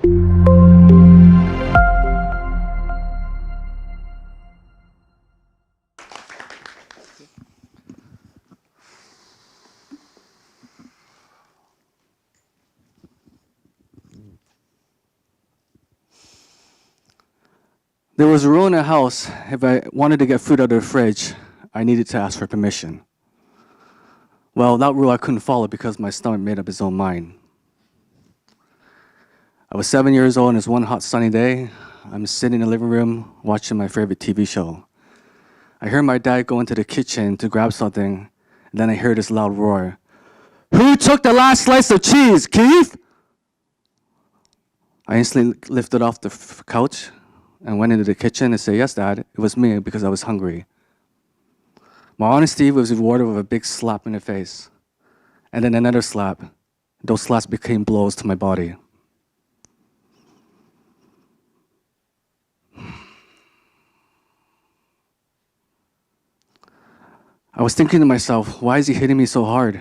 There was a rule in the house, if I wanted to get food out of the fridge, I needed to ask for permission. Well, that rule I couldn't follow because my stomach made up its own mind. I was 7 years old and it's one hot sunny day. I'm sitting in the living room watching my favorite TV show. I hear my dad go into the kitchen to grab something, and then I hear this loud roar. "Who took the last slice of cheese, Keith?" I instantly lifted off the couch and went into the kitchen and said, "Yes, Dad, it was me because I was hungry." My honesty was rewarded with a big slap in the face, and then another slap. Those slaps became blows to my body. I was thinking to myself, why is he hitting me so hard?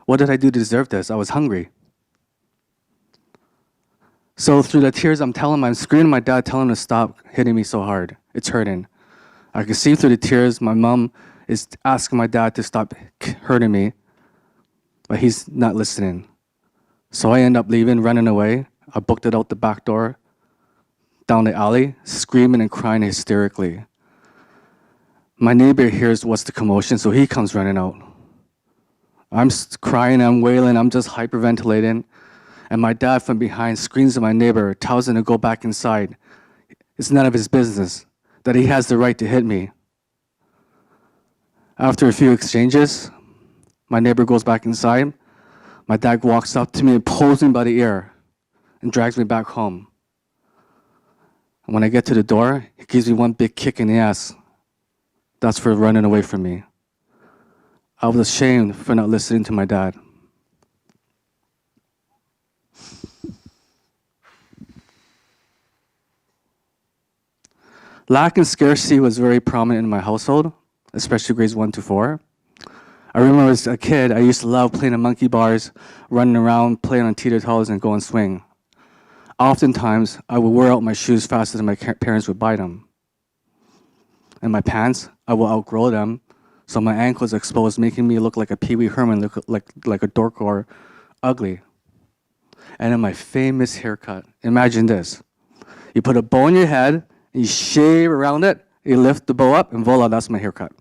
What did I do to deserve this? I was hungry. So through the tears, I'm screaming at my dad, telling him to stop hitting me so hard. It's hurting. I can see through the tears, my mom is asking my dad to stop hurting me, but he's not listening. So I end up leaving, running away. I booked it out the back door, down the alley, screaming and crying hysterically. My neighbor hears what's the commotion, so he comes running out. I'm crying, I'm wailing, I'm just hyperventilating. And my dad from behind screams at my neighbor, tells him to go back inside. It's none of his business, that he has the right to hit me. After a few exchanges, my neighbor goes back inside. My dad walks up to me and pulls me by the ear and drags me back home. And when I get to the door, he gives me one big kick in the ass. That's for running away from me. I was ashamed for not listening to my dad. Lack and scarcity was very prominent in my household, especially grades 1 to 4. I remember as a kid, I used to love playing on monkey bars, running around, playing on teeter-totters, and go and swing. Oftentimes, I would wear out my shoes faster than my parents would buy them. And my pants, I will outgrow them, so my ankles exposed, making me look like a Pee Wee Herman, look like a dork or ugly. And then my famous haircut. Imagine this. You put a bow on your head, you shave around it, you lift the bow up, and voila, that's my haircut.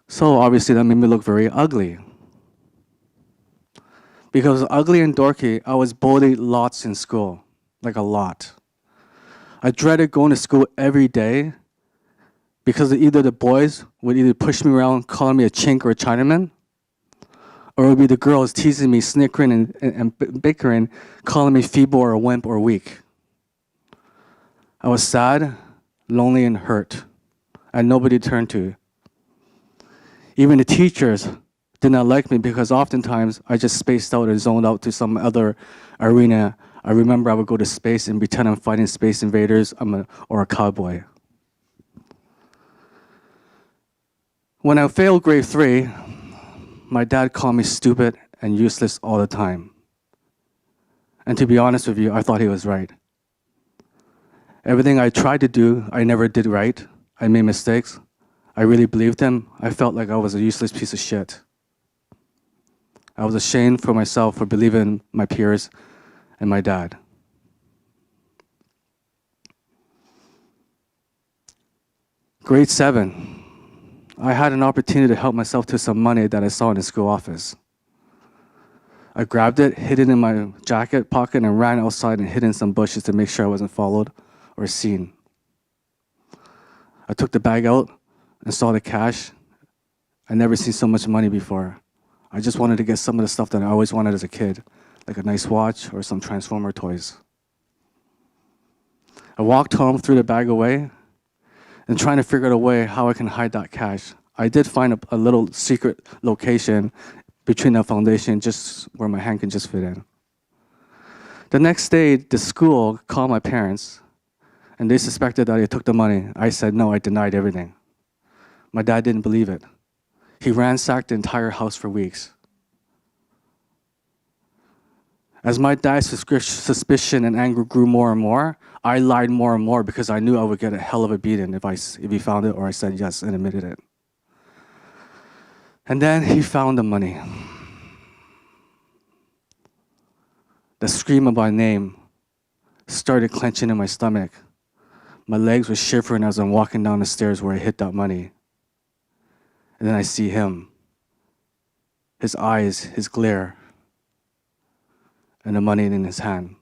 So obviously that made me look very ugly. Because ugly and dorky, I was bullied lots in school, like a lot. I dreaded going to school every day because either the boys would either push me around, calling me a chink or a Chinaman, or it would be the girls teasing me, snickering and bickering, calling me feeble or a wimp or weak. I was sad, lonely, and hurt. I had nobody to turn to. Even the teachers did not like me because oftentimes I just spaced out and zoned out to some other arena. I remember I would go to space and pretend I'm fighting space invaders or a cowboy. When I failed grade 3, my dad called me stupid and useless all the time. And to be honest with you, I thought he was right. Everything I tried to do, I never did right. I made mistakes. I really believed him. I felt like I was a useless piece of shit. I was ashamed for myself for believing my peers and my dad. Grade 7. I had an opportunity to help myself to some money that I saw in the school office. I grabbed it, hid it in my jacket pocket, and ran outside and hid in some bushes to make sure I wasn't followed or seen. I took the bag out and saw the cash. I'd never seen so much money before. I just wanted to get some of the stuff that I always wanted as a kid, like a nice watch or some Transformer toys. I walked home, threw the bag away, and trying to figure out a way how I can hide that cash. I did find a little secret location between the foundation, just where my hand can just fit in. The next day, the school called my parents, and they suspected that I took the money. I said no, I denied everything. My dad didn't believe it. He ransacked the entire house for weeks. As my dad's suspicion and anger grew more and more, I lied more and more because I knew I would get a hell of a beating if he found it or I said yes and admitted it. And then he found the money. The scream of my name started clenching in my stomach. My legs were shivering as I'm walking down the stairs where I hid that money. And then I see him, his eyes, his glare, and the money in his hand.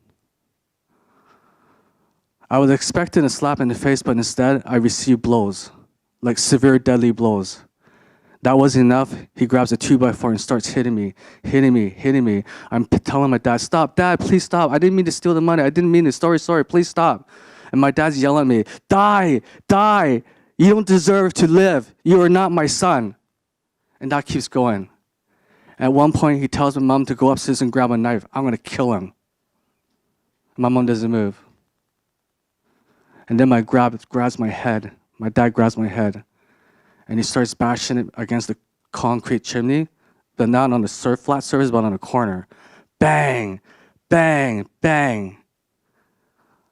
I was expecting a slap in the face, but instead I received blows, like severe deadly blows. That wasn't enough. He grabs a 2x4 and starts hitting me. I'm telling my dad, stop, Dad, please stop. I didn't mean to steal the money. I didn't mean to. Sorry, please stop. And my dad's yelling at me, die. You don't deserve to live. You are not my son. And that keeps going. At one point, he tells my mom to go upstairs and grab a knife. I'm going to kill him. My mom doesn't move. And then my dad grabs my head, and he starts bashing it against the concrete chimney, but not on the flat surface, but on a corner. Bang, bang, bang.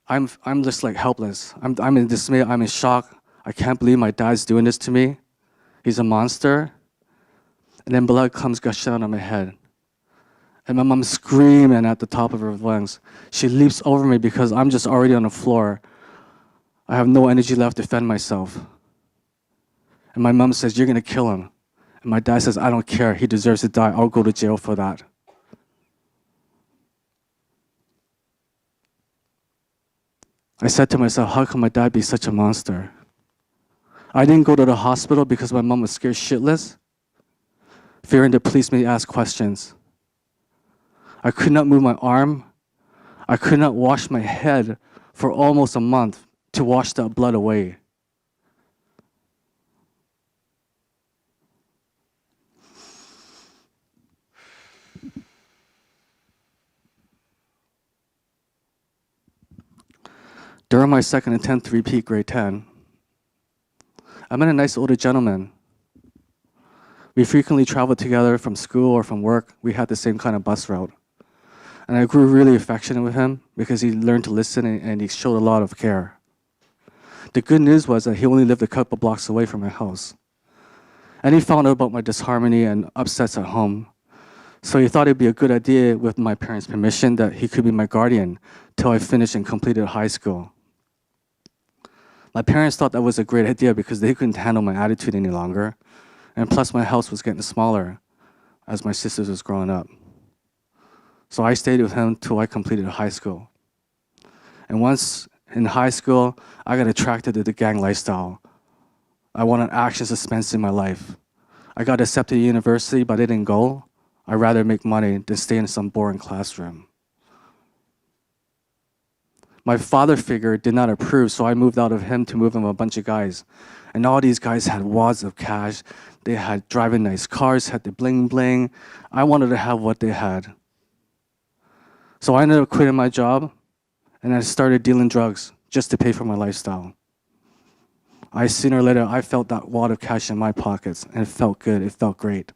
I'm just like helpless. I'm in dismay. I'm in shock. I can't believe my dad's doing this to me. He's a monster. And then blood comes gushing out of my head. And my mom's screaming at the top of her lungs. She leaps over me because I'm just already on the floor. I have no energy left to defend myself. And my mom says, you're going to kill him. And my dad says, I don't care. He deserves to die. I'll go to jail for that. I said to myself, how can my dad be such a monster? I didn't go to the hospital because my mom was scared shitless, fearing the police may ask questions. I could not move my arm. I could not wash my head for almost a month to wash that blood away. During my second attempt to repeat grade 10, I met a nice older gentleman. We frequently traveled together from school or from work. We had the same kind of bus route. And I grew really affectionate with him because he learned to listen and he showed a lot of care. The good news was that he only lived a couple blocks away from my house. And he found out about my disharmony and upsets at home. So he thought it'd be a good idea, with my parents' permission, that he could be my guardian till I finished and completed high school. My parents thought that was a great idea because they couldn't handle my attitude any longer. And plus my house was getting smaller as my sisters was growing up. So I stayed with him till I completed high school. And once in high school, I got attracted to the gang lifestyle. I wanted action suspense in my life. I got accepted to university, but I didn't go. I'd rather make money than stay in some boring classroom. My father figure did not approve, so I moved out of him to move in with a bunch of guys. And all these guys had wads of cash. They had driving nice cars, had the bling bling. I wanted to have what they had. So I ended up quitting my job, and I started dealing drugs just to pay for my lifestyle. Sooner or later, I felt that wad of cash in my pockets, and it felt good, it felt great.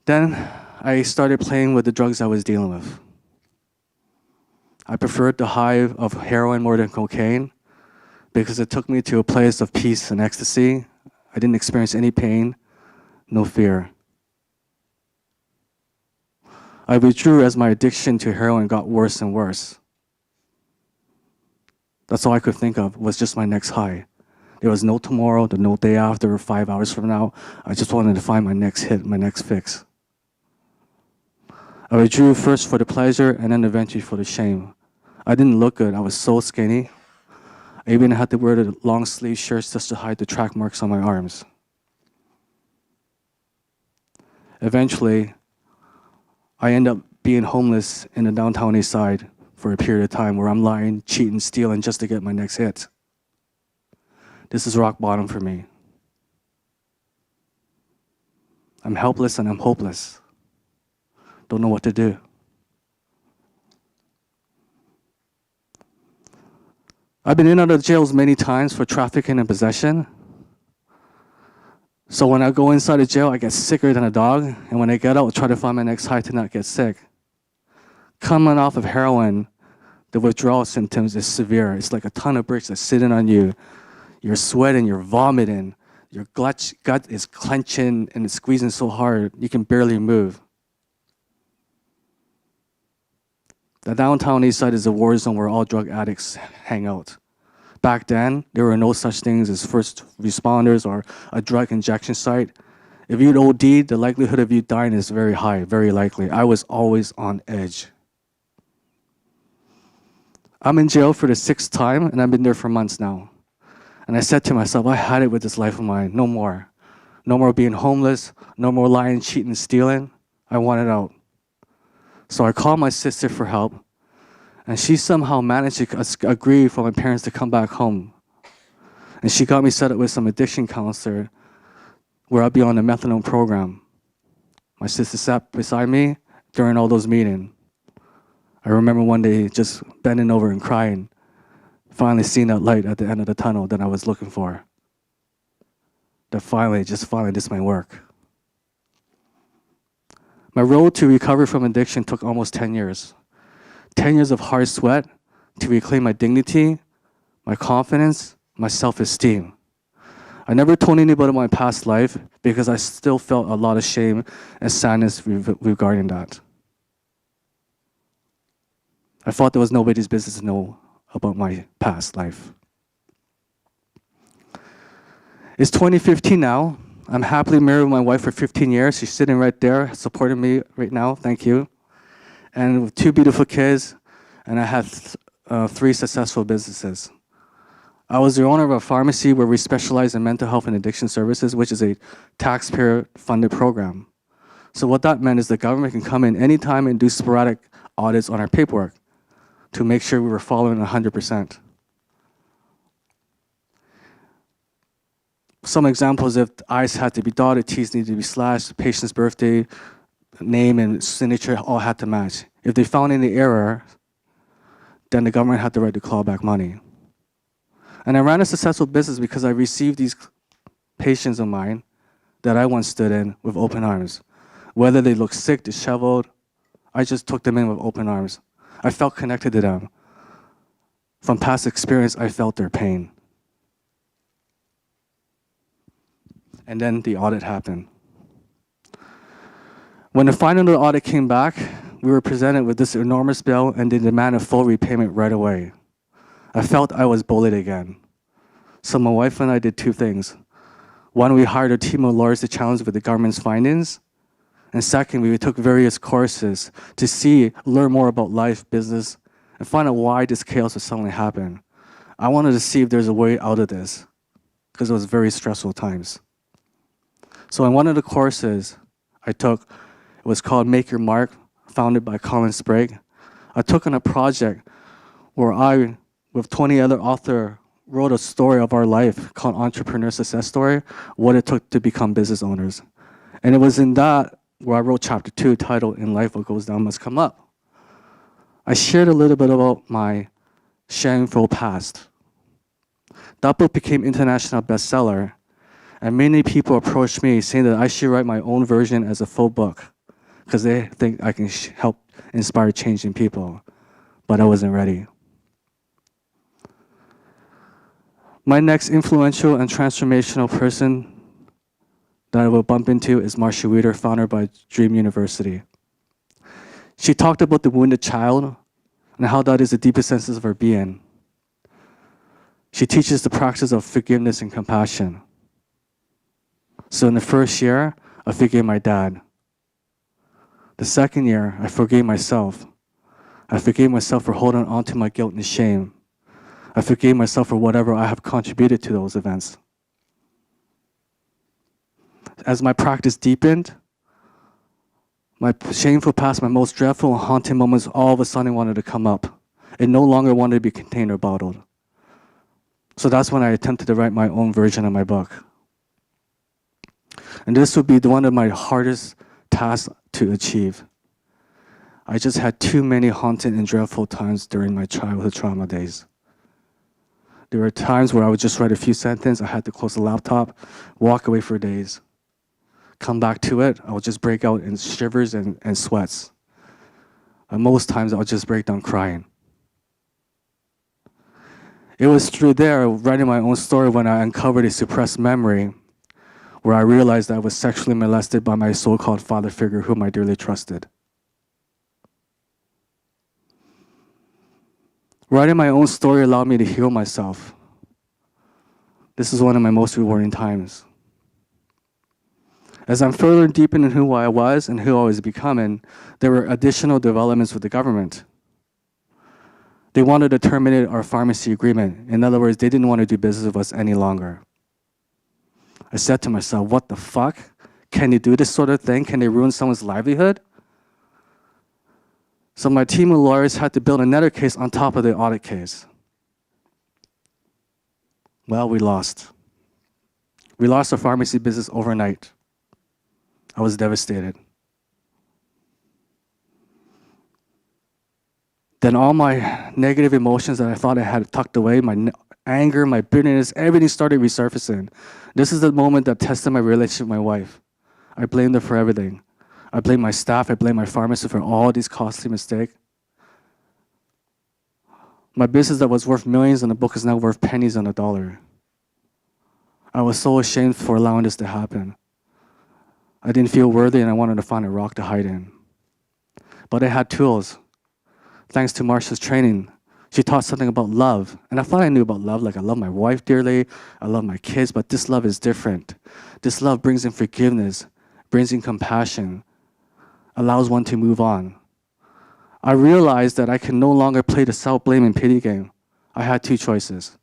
Then I started playing with the drugs I was dealing with. I preferred the high of heroin more than cocaine because it took me to a place of peace and ecstasy. I didn't experience any pain, no fear. I withdrew as my addiction to heroin got worse and worse. That's all I could think of was just my next high. There was no tomorrow, no day after, or 5 hours from now. I just wanted to find my next hit, my next fix. I withdrew first for the pleasure and then eventually for the shame. I didn't look good. I was so skinny. I even had to wear the long sleeve shirts just to hide the track marks on my arms. Eventually, I end up being homeless in the downtown east side for a period of time where I'm lying, cheating, stealing just to get my next hit. This is rock bottom for me. I'm helpless and I'm hopeless. Don't know what to do. I've been in and out of jails many times for trafficking and possession. So when I go inside the jail, I get sicker than a dog. And when I get out, I try to find my next high to not get sick. Coming off of heroin, the withdrawal symptoms is severe. It's like a ton of bricks that's sitting on you. You're sweating, you're vomiting. Your gut is clenching and it's squeezing so hard, you can barely move. The downtown east side is a war zone where all drug addicts hang out. Back then, there were no such things as first responders or a drug injection site. If you'd OD, the likelihood of you dying is very high, very likely. I was always on edge. I'm in jail for the 6th time, and I've been there for months now. And I said to myself, I had it with this life of mine, no more. No more being homeless, no more lying, cheating, stealing. I wanted out. So I called my sister for help, and she somehow managed to agree for my parents to come back home. And she got me set up with some addiction counselor where I'd be on the methadone program. My sister sat beside me during all those meetings. I remember one day just bending over and crying, finally seeing that light at the end of the tunnel that I was looking for. That finally, this might work. My road to recovery from addiction took almost 10 years. 10 years of hard sweat to reclaim my dignity, my confidence, my self-esteem. I never told anybody about my past life because I still felt a lot of shame and sadness regarding that. I thought there was nobody's business to know about my past life. It's 2015 now. I'm happily married with my wife for 15 years. She's sitting right there, supporting me right now. Thank you. And with 2 beautiful kids, and I have 3 successful businesses. I was the owner of a pharmacy where we specialize in mental health and addiction services, which is a taxpayer-funded program. So what that meant is the government can come in anytime and do sporadic audits on our paperwork to make sure we were following 100%. Some examples, if I's had to be dotted, T's needed to be slashed, patient's birthday, name and signature all had to match. If they found any error, then the government had the right to claw back money. And I ran a successful business because I received these patients of mine that I once stood in with open arms. Whether they looked sick, disheveled, I just took them in with open arms. I felt connected to them. From past experience, I felt their pain. And then the audit happened. When the final audit came back, we were presented with this enormous bill and the demand of full repayment right away. I felt I was bullied again. So my wife and I did 2 things. One, we hired a team of lawyers to challenge with the government's findings. And second, we took various courses to learn more about life, business, and find out why this chaos would suddenly happen. I wanted to see if there's a way out of this, because it was very stressful times. So in one of the courses I took, it was called Make Your Mark, founded by Colin Sprague. I took on a project where I, with 20 other authors, wrote a story of our life called Entrepreneur Success Story, what it took to become business owners. And it was in that where I wrote chapter 2 titled, In Life What Goes Down Must Come Up. I shared a little bit about my shameful past. That book became international bestseller, and many people approached me saying that I should write my own version as a full book because they think I can help inspire change in people, but I wasn't ready. My next influential and transformational person that I will bump into is Marcia Wieder, founder by Dream University. She talked about the wounded child and how that is the deepest senses of her being. She teaches the practice of forgiveness and compassion. So in the first year, I forgave my dad. The second year, I forgave myself. I forgave myself for holding on to my guilt and shame. I forgave myself for whatever I have contributed to those events. As my practice deepened, my shameful past, my most dreadful and haunting moments all of a sudden wanted to come up. It no longer wanted to be contained or bottled. So that's when I attempted to write my own version of my book. And this would be one of my hardest tasks to achieve. I just had too many haunting and dreadful times during my childhood trauma days. There were times where I would just write a few sentences, I had to close the laptop, walk away for days. Come back to it, I would just break out in shivers and sweats. And most times I would just break down crying. It was through there, writing my own story, when I uncovered a suppressed memory where I realized that I was sexually molested by my so-called father figure whom I dearly trusted. Writing my own story allowed me to heal myself. This is one of my most rewarding times. As I'm further deepening who I was and who I was becoming, there were additional developments with the government. They wanted to terminate our pharmacy agreement. In other words, they didn't want to do business with us any longer. I said to myself, what the fuck? Can they do this sort of thing? Can they ruin someone's livelihood? So my team of lawyers had to build another case on top of the audit case. Well, we lost. We lost our pharmacy business overnight. I was devastated. Then all my negative emotions that I thought I had tucked away, my anger, my bitterness, everything started resurfacing. This is the moment that tested my relationship with my wife. I blamed her for everything. I blamed my staff, I blamed my pharmacist for all these costly mistakes. My business that was worth millions in the book is now worth pennies on a dollar. I was so ashamed for allowing this to happen. I didn't feel worthy and I wanted to find a rock to hide in. But I had tools. Thanks to Marsha's training, she taught something about love. And I thought I knew about love, like I love my wife dearly, I love my kids, but this love is different. This love brings in forgiveness, brings in compassion, allows one to move on. I realized that I can no longer play the self-blame and pity game. I had two choices.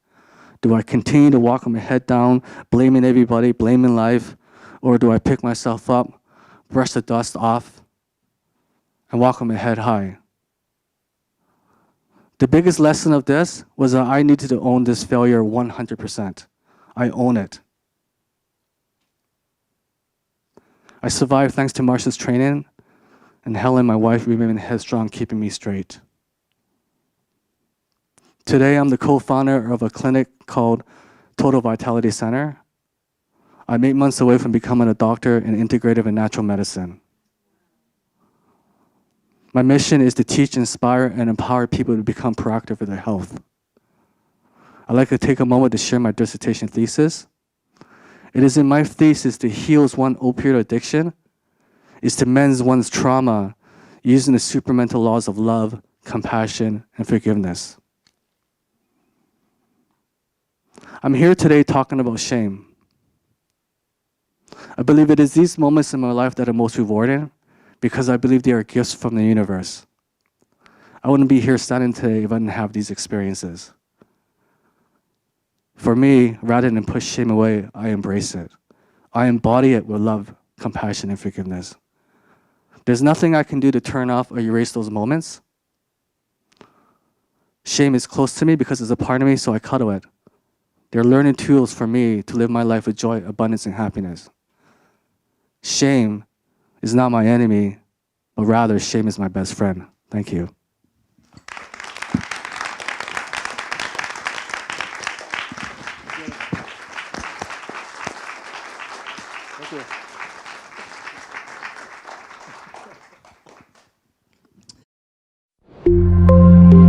Do I continue to walk with my head down, blaming everybody, blaming life, or do I pick myself up, brush the dust off, and walk with my head high? The biggest lesson of this was that I needed to own this failure 100%. I own it. I survived thanks to Marsha's training, and Helen, my wife, remained headstrong, keeping me straight. Today, I'm the co-founder of a clinic called Total Vitality Center. I'm 8 months away from becoming a doctor in integrative and natural medicine. My mission is to teach, inspire, and empower people to become proactive with their health. I'd like to take a moment to share my dissertation thesis. It is in my thesis to heal one's opioid addiction, is to mend one's trauma using the supramental laws of love, compassion, and forgiveness. I'm here today talking about shame. I believe it is these moments in my life that are most rewarding because I believe they are gifts from the universe. I wouldn't be here standing today if I didn't have these experiences. For me, rather than push shame away, I embrace it. I embody it with love, compassion, and forgiveness. There's nothing I can do to turn off or erase those moments. Shame is close to me because it's a part of me, so I cuddle it. They're learning tools for me to live my life with joy, abundance, and happiness. Shame is not my enemy, but rather shame is my best friend. Thank you. Thank you.